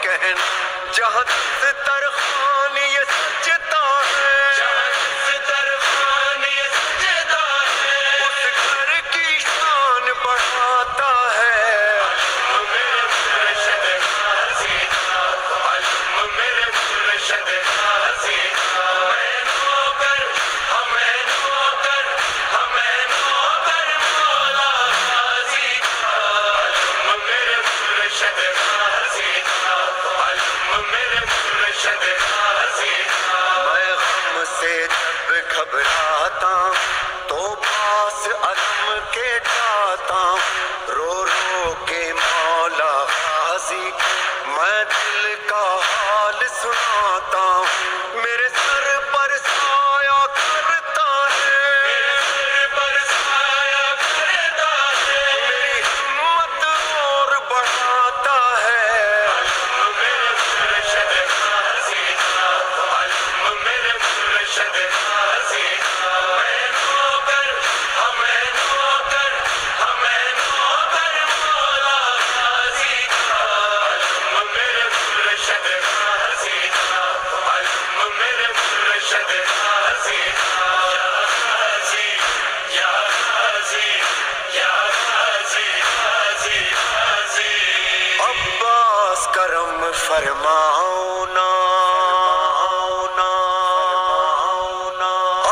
کہنا جہاں دسترخوان یہ سجتا ہے، اس گھر کی شان بڑھاتا ہے۔ میں غم سے جب گھبراتا تو پاس علم کے جاتا، رو رو کے مولا غازی میں دل کا حال سناتا، میرے سر پر سایہ کرتا ہے، میری ہمت اور بڑھاتا ہے۔ عباس کرم فرماؤ نا،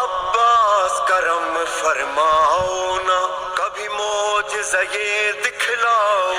عباس کرم فرماؤ نا، کبھی معجزہ یہ دکھلاؤ